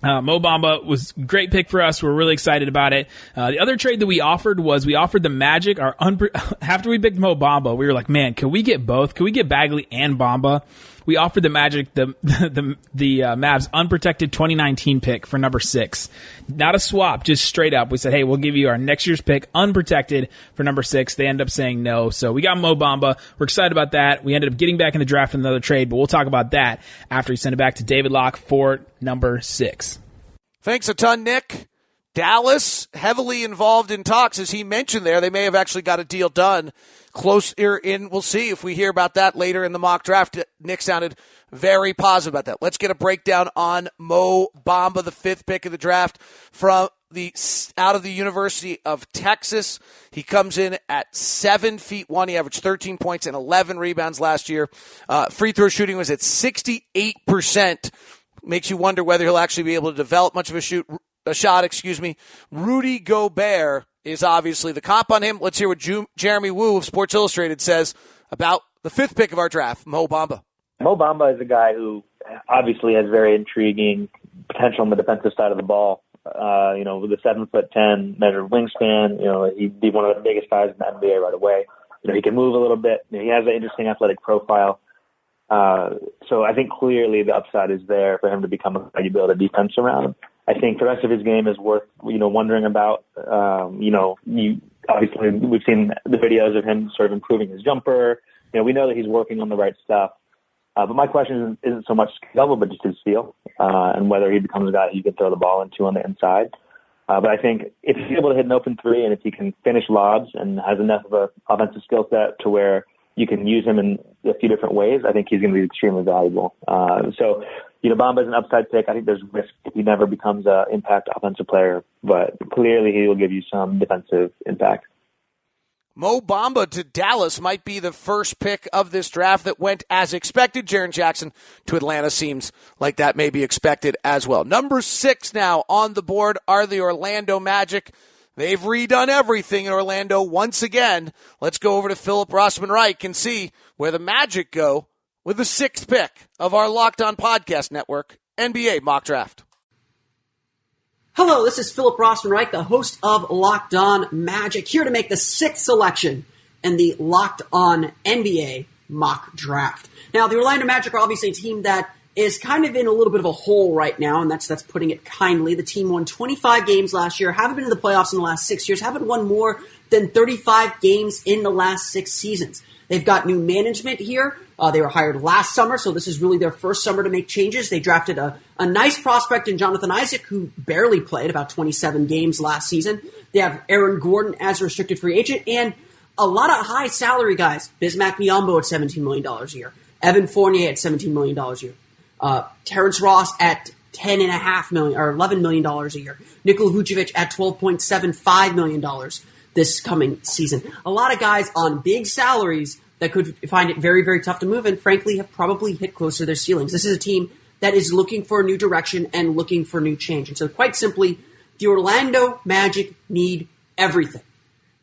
Mo Bamba was a great pick for us. We're really excited about it. The other trade that we offered the Magic. After we picked Mo Bamba, we were like, man, can we get both? Can we get Bagley and Bamba? We offered the Magic the Mavs unprotected 2019 pick for number 6. Not a swap, just straight up. We said, hey, we'll give you our next year's pick unprotected for number 6. They ended up saying no. So we got Mo Bamba. We're excited about that. We ended up getting back in the draft in another trade, but we'll talk about that after we send it back to David Locke for number 6. Thanks a ton, Nick. Dallas, heavily involved in talks, as he mentioned there. They may have actually got a deal done closer in. We'll see if we hear about that later in the mock draft. Nick sounded very positive about that. Let's get a breakdown on Mo Bamba, the 5th pick of the draft from out of the University of Texas. He comes in at 7'1". He averaged 13 points and 11 rebounds last year. Free throw shooting was at 68%. Makes you wonder whether he'll actually be able to develop much of a shot. Rudy Gobert is obviously the comp on him. Let's hear what Jeremy Wu of Sports Illustrated says about the 5th pick of our draft, Mo Bamba. Mo Bamba is a guy who obviously has very intriguing potential on the defensive side of the ball. With a 7'10" measured wingspan, he'd be one of the biggest guys in the NBA right away. He can move a little bit. He has an interesting athletic profile. So I think clearly the upside is there for him to become a guy you build a defense around. I think the rest of his game is worth, wondering about. Obviously we've seen the videos of him sort of improving his jumper. We know that he's working on the right stuff. But my question isn't so much skill level, but just his feel, and whether he becomes a guy you can throw the ball into on the inside. But I think if he's able to hit an open 3 and if he can finish lobs and has enough of an offensive skill set to where you can use him in a few different ways, I think he's going to be extremely valuable. So Bamba is an upside pick. I think there's risk if he never becomes an impact offensive player, but clearly he will give you some defensive impact. Mo Bamba to Dallas might be the first pick of this draft that went as expected. Jaren Jackson to Atlanta seems like that may be expected as well. Number 6 now on the board are the Orlando Magic. They've redone everything in Orlando once again. Let's go over to Philip Rossman-Reich and see where the Magic go with the 6th pick of our Locked On Podcast Network NBA Mock Draft. Hello, this is Philip Rossman-Reich, the host of Locked On Magic, here to make the 6th selection in the Locked On NBA Mock Draft. Now, the Orlando Magic are obviously a team that is kind of in a little bit of a hole right now, and that's putting it kindly. The team won 25 games last year, haven't been in the playoffs in the last 6 years, haven't won more than 35 games in the last 6 seasons. They've got new management here. They were hired last summer, so this is really their first summer to make changes. They drafted a nice prospect in Jonathan Isaac, who barely played about 27 games last season. They have Aaron Gordon as a restricted free agent, and a lot of high salary guys. Bismack Biyombo at $17 million a year. Evan Fournier at $17 million a year. Terrence Ross at $10.5 million or $11 million a year. Nikola Vucevic at $12.75 million this coming season. A lot of guys on big salaries that could find it very, very tough to move and frankly have probably hit closer to their ceilings. This is a team that is looking for a new direction and looking for new change. And so quite simply, the Orlando Magic need everything.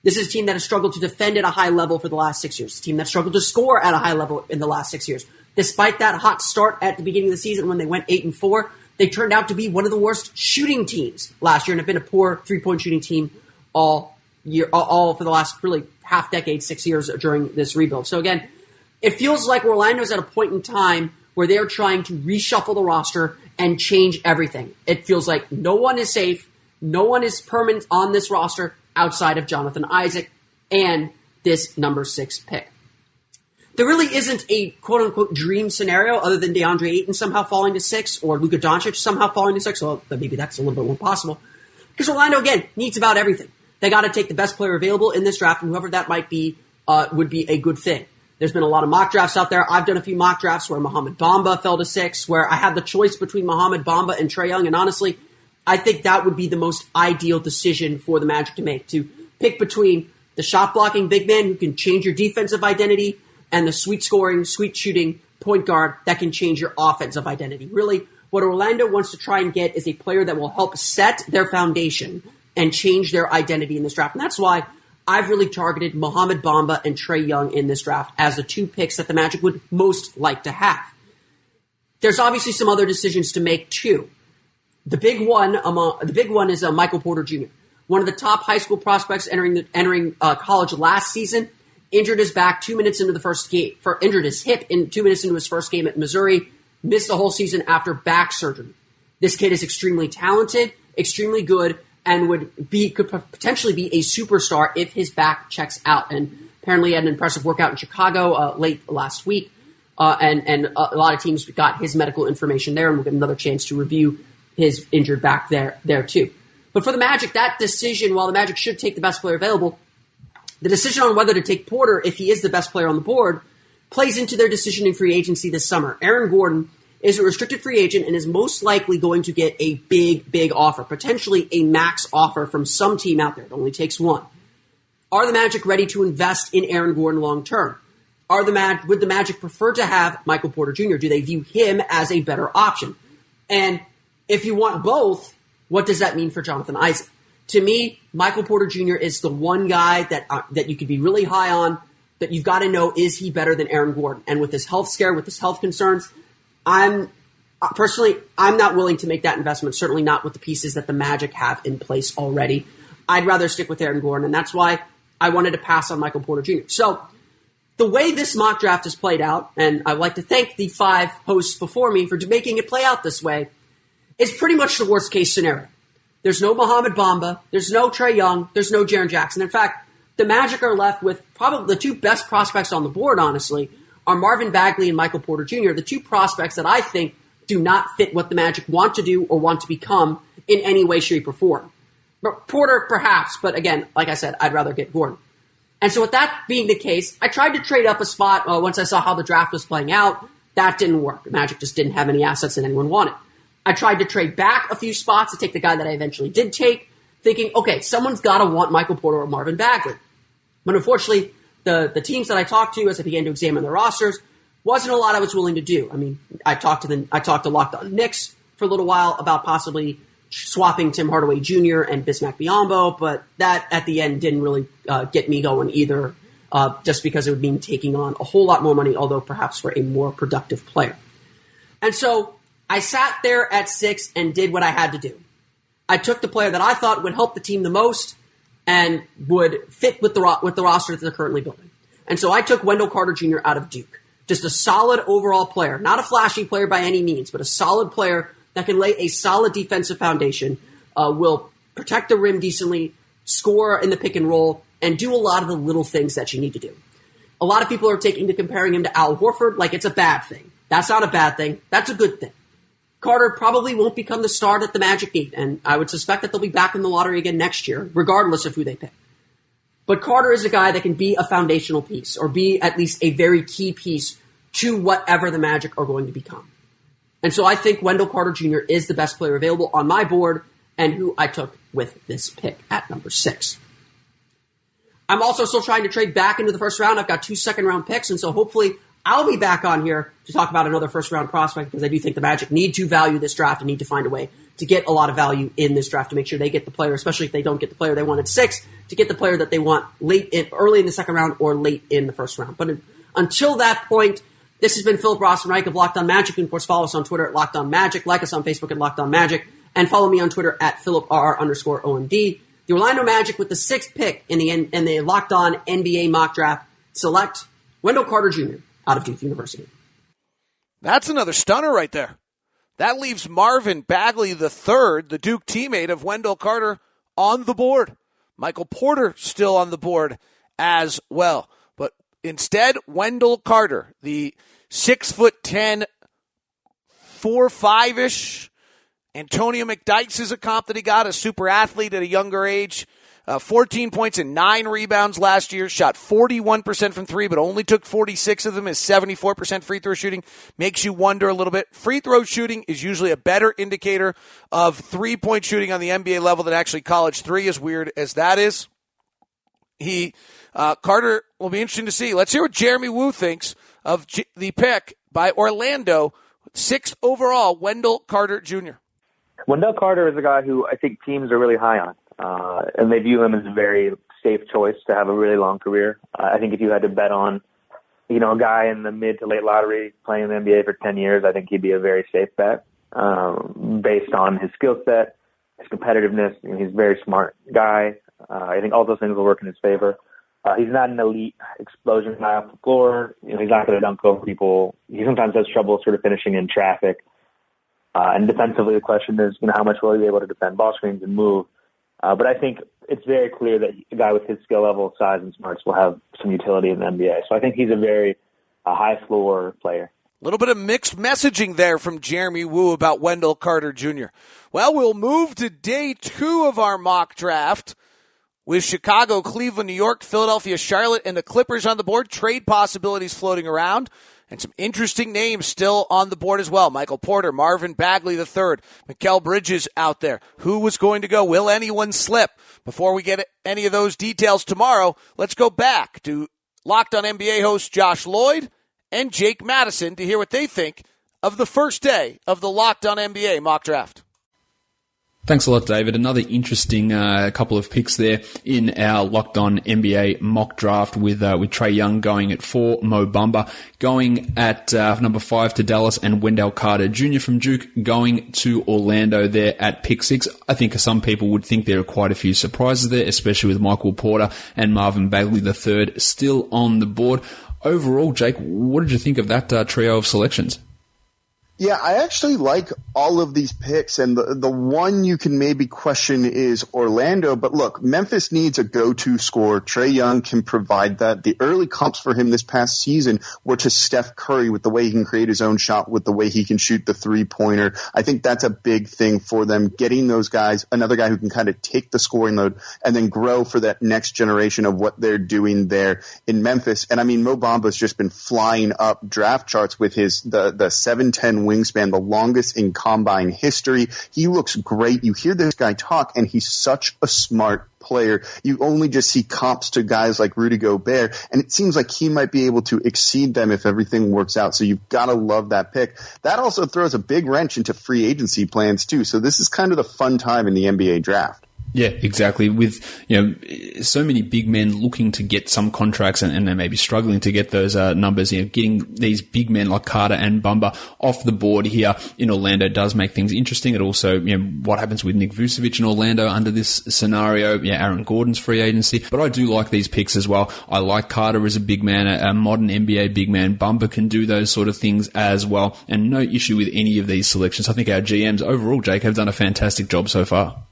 This is a team that has struggled to defend at a high level for the last 6 years. It's a team that struggled to score at a high level in the last 6 years. Despite that hot start at the beginning of the season when they went 8-4, they turned out to be one of the worst shooting teams last year and have been a poor three-point shooting team all for the last really half decade, 6 years during this rebuild. So again, it feels like Orlando's at a point in time where they're trying to reshuffle the roster and change everything. It feels like no one is safe, no one is permanent on this roster outside of Jonathan Isaac and this number 6 pick. There really isn't a quote-unquote dream scenario other than DeAndre Ayton somehow falling to 6 or Luca Doncic somehow falling to 6. Well, maybe that's a little bit more possible. Because Orlando, again, needs about everything. They got to take the best player available in this draft, and whoever that might be would be a good thing. There's been a lot of mock drafts out there. I've done a few mock drafts where Mohamed Bamba fell to 6, where I had the choice between Mohamed Bamba and Trae Young, and honestly, I think that would be the most ideal decision for the Magic to make, to pick between the shot-blocking big man who can change your defensive identity and the sweet-scoring, sweet-shooting point guard that can change your offensive identity. Really, what Orlando wants to try and get is a player that will help set their foundation and change their identity in this draft. And that's why I've really targeted Mohamed Bamba and Trae Young in this draft as the 2 picks that the Magic would most like to have. There's obviously some other decisions to make too. The big one is Michael Porter Jr., one of the top high school prospects entering college last season. Injured his back 2 minutes into the first game, injured his hip in 2 minutes into his first game at Missouri, missed the whole season after back surgery. This kid is extremely talented, extremely good, and could potentially be a superstar if his back checks out. And apparently had an impressive workout in Chicago late last week, and a lot of teams got his medical information there, and we'll get another chance to review his injured back there too. But for the Magic, that decision, while the Magic should take the best player available, the decision on whether to take Porter, if he is the best player on the board, plays into their decision in free agency this summer. Aaron Gordon is a restricted free agent and is most likely going to get a big, big offer, potentially a max offer from some team out there. It only takes one. Are the Magic ready to invest in Aaron Gordon long term? Would the Magic prefer to have Michael Porter Jr.? Do they view him as a better option? And if you want both, what does that mean for Jonathan Isaac? To me, Michael Porter Jr. is the one guy that you could be really high on, that you've got to know, is he better than Aaron Gordon? And with his health scare, with his health concerns, I'm not willing to make that investment, certainly not with the pieces that the Magic have in place already. I'd rather stick with Aaron Gordon, and that's why I wanted to pass on Michael Porter Jr. So the way this mock draft has played out, and I'd like to thank the 5 hosts before me for making it play out this way, is pretty much the worst-case scenario. There's no Mohamed Bamba, there's no Trae Young, there's no Jaren Jackson. In fact, the Magic are left with probably the 2 best prospects on the board, honestly, are Marvin Bagley and Michael Porter Jr., the 2 prospects that I think do not fit what the Magic want to do or want to become in any way, shape, or form. But Porter, perhaps, but again, like I said, I'd rather get Gordon. And so with that being the case, I tried to trade up a spot once I saw how the draft was playing out. That didn't work. The Magic just didn't have any assets that anyone wanted. I tried to trade back a few spots to take the guy that I eventually did take, thinking, okay, someone's got to want Michael Porter or Marvin Bagley. But unfortunately, the teams that I talked to as I began to examine their rosters wasn't a lot I was willing to do. I mean, I talked to Locked On Knicks for a little while about possibly swapping Tim Hardaway Jr. and Bismack Biyombo, but that at the end didn't really get me going either just because it would mean taking on a whole lot more money, although perhaps for a more productive player. And so I sat there at 6 and did what I had to do. I took the player that I thought would help the team the most and would fit with the roster that they're currently building. And so I took Wendell Carter Jr. out of Duke. Just a solid overall player. Not a flashy player by any means, but a solid player that can lay a solid defensive foundation, will protect the rim decently, score in the pick and roll, and do a lot of the little things that you need to do. A lot of people are taking to comparing him to Al Horford like it's a bad thing. That's not a bad thing. That's a good thing. Carter probably won't become the star that the Magic need, and I would suspect that they'll be back in the lottery again next year, regardless of who they pick. But Carter is a guy that can be a foundational piece, or be at least a very key piece to whatever the Magic are going to become. And so I think Wendell Carter Jr. is the best player available on my board, and who I took with this pick at number 6. I'm also still trying to trade back into the first round. I've got 2 second-round picks, and so hopefully I'll be back on here to talk about another first-round prospect, because I do think the Magic need to value this draft and need to find a way to get a lot of value in this draft to make sure they get the player, especially if they don't get the player they want at 6, to get the player that they want early in the second round or late in the first round. But until that point, this has been Philip Rossman-Reich of Locked On Magic. You can, of course, follow us on Twitter at Locked On Magic, like us on Facebook at Locked On Magic, and follow me on Twitter at PhilipRR_OMD. The Orlando Magic with the 6th pick in the Locked On NBA mock draft select Wendell Carter Jr. out of Duke University. That's another stunner right there. That leaves Marvin Bagley III, the Duke teammate of Wendell Carter, on the board. Michael Porter still on the board as well. But instead, Wendell Carter, the 6'10", 4'5"-ish. Antonio McDyess is a comp that he got, a super athlete at a younger age. 14 points and 9 rebounds last year. Shot 41% from 3, but only took 46 of them. His 74% free throw shooting makes you wonder a little bit. Free throw shooting is usually a better indicator of 3-point shooting on the NBA level than actually college 3, as weird as that is. Carter will be interesting to see. Let's hear what Jeremy Wu thinks of the pick by Orlando, 6th overall, Wendell Carter Jr. Wendell Carter is a guy who I think teams are really high on. And they view him as a very safe choice to have a really long career. I think if you had to bet on, a guy in the mid to late lottery playing in the NBA for 10 years, I think he'd be a very safe bet based on his skill set, his competitiveness. He's a very smart guy. I think all those things will work in his favor. He's not an elite explosion guy off the floor. He's not going to dunk over people. He sometimes has trouble sort of finishing in traffic. And defensively, the question is, how much will he be able to defend ball screens and move? But I think it's very clear that a guy with his skill level, size, and smarts will have some utility in the NBA. So I think he's a very high-floor player. A little bit of mixed messaging there from Jeremy Wu about Wendell Carter Jr. Well, we'll move to day 2 of our mock draft with Chicago, Cleveland, New York, Philadelphia, Charlotte, and the Clippers on the board. Trade possibilities floating around. And some interesting names still on the board as well. Michael Porter, Marvin Bagley III, Mikal Bridges out there. Who was going to go? Will anyone slip? Before we get any of those details tomorrow, let's go back to Locked On NBA host Josh Lloyd and Jake Madison to hear what they think of the first day of the Locked On NBA mock draft. Thanks a lot, David. Another interesting couple of picks there in our Locked On NBA mock draft with Trae Young going at 4, Mo Bamba going at number 5 to Dallas, and Wendell Carter Jr. from Duke going to Orlando there at pick 6. I think some people would think there are quite a few surprises there, especially with Michael Porter and Marvin Bagley III still on the board. Overall, Jake, what did you think of that trio of selections? Yeah, I actually like all of these picks, and the one you can maybe question is Orlando. But look, Memphis needs a go-to scorer. Trae Young can provide that. The early comps for him this past season were to Steph Curry with the way he can create his own shot, with the way he can shoot the three-pointer. I think that's a big thing for them, getting those guys, another guy who can kind of take the scoring load and then grow for that next generation of what they're doing there in Memphis. And I mean, Mo Bamba's just been flying up draft charts with his the 7'10" wingspan, the longest in combine history. He looks great. You hear this guy talk, and he's such a smart player. You only just see comps to guys like Rudy Gobert, and it seems like he might be able to exceed them if everything works out. So you've got to love that pick. That also throws a big wrench into free agency plans too. So this is kind of the fun time in the NBA draft. Yeah, exactly. With, so many big men looking to get some contracts and they may be struggling to get those numbers, getting these big men like Carter and Bumba off the board here in Orlando does make things interesting. It also, what happens with Nick Vucevic in Orlando under this scenario, Aaron Gordon's free agency. But I do like these picks as well. I like Carter as a big man, a modern NBA big man. Bumba can do those sort of things as well. And no issue with any of these selections. I think our GMs overall, Jake, have done a fantastic job so far.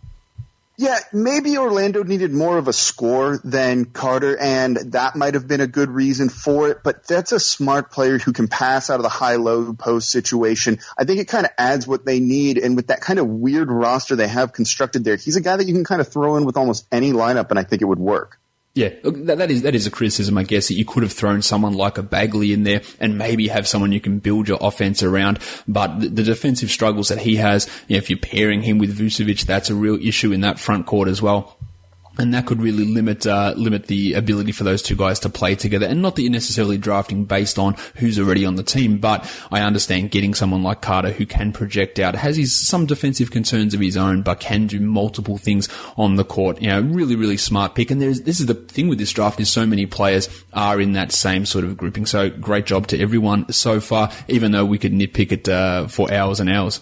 Yeah, maybe Orlando needed more of a score than Carter, and that might have been a good reason for it, but that's a smart player who can pass out of the high-low post situation. I think it kind of adds what they need, and with that kind of weird roster they have constructed there, he's a guy that you can kind of throw in with almost any lineup, and I think it would work. Yeah, that is a criticism, I guess, that you could have thrown someone like a Bagley in there and maybe have someone you can build your offense around. But the defensive struggles that he has, if you're pairing him with Vucevic, that's a real issue in that front court as well. And that could really limit the ability for those two guys to play together. And not that you're necessarily drafting based on who's already on the team, but I understand getting someone like Carter who can project out, has some defensive concerns of his own, but can do multiple things on the court. Really, really smart pick. And this is the thing with this draft is so many players are in that same sort of grouping. So great job to everyone so far, even though we could nitpick it for hours and hours.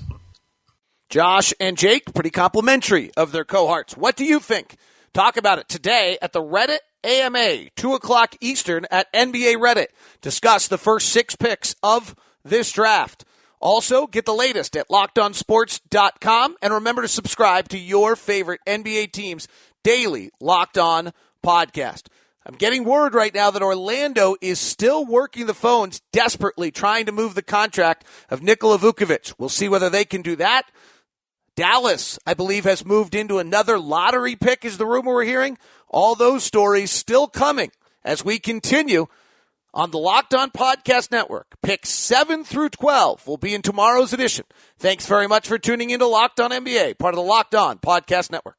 Josh and Jake, pretty complimentary of their cohorts. What do you think? Talk about it today at the Reddit AMA, 2 o'clock Eastern at NBA Reddit. Discuss the first 6 picks of this draft. Also, get the latest at LockedOnSports.com. And remember to subscribe to your favorite NBA team's daily Locked On podcast. I'm getting word right now that Orlando is still working the phones desperately, trying to move the contract of Nikola Vucevic. We'll see whether they can do that. Dallas, I believe, has moved into another lottery pick, is the rumor we're hearing. All those stories still coming as we continue on the Locked On Podcast Network. Picks 7 through 12 will be in tomorrow's edition. Thanks very much for tuning into Locked On NBA, part of the Locked On Podcast Network.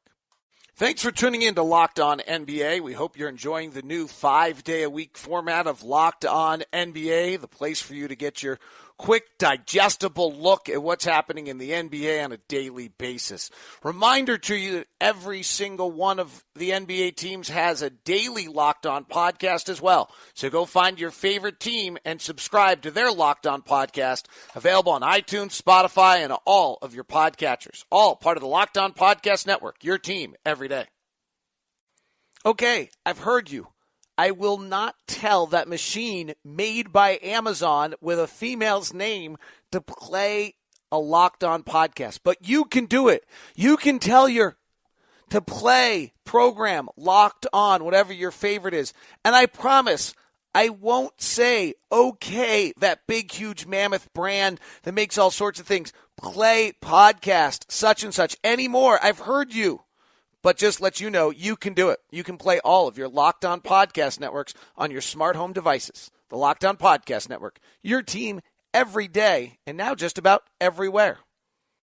Thanks for tuning in to Locked On NBA. We hope you're enjoying the new 5-day-a-week format of Locked On NBA, the place for you to get your quick, digestible look at what's happening in the NBA on a daily basis. Reminder to you that every single one of the NBA teams has a daily Locked On podcast as well. So go find your favorite team and subscribe to their Locked On podcast, available on iTunes, Spotify, and all of your podcatchers. All part of the Locked On Podcast Network, your team every day. Okay, I've heard you. I will not tell that machine made by Amazon with a female's name to play a Locked On podcast. But you can do it. You can tell to play, program, Locked On, whatever your favorite is. And I promise I won't say, okay, that big, huge mammoth brand that makes all sorts of things, play podcast, such and such anymore. I've heard you. But just let you know, you can do it. You can play all of your Locked On Podcast Networks on your smart home devices. The Locked On Podcast Network, your team every day, and now just about everywhere.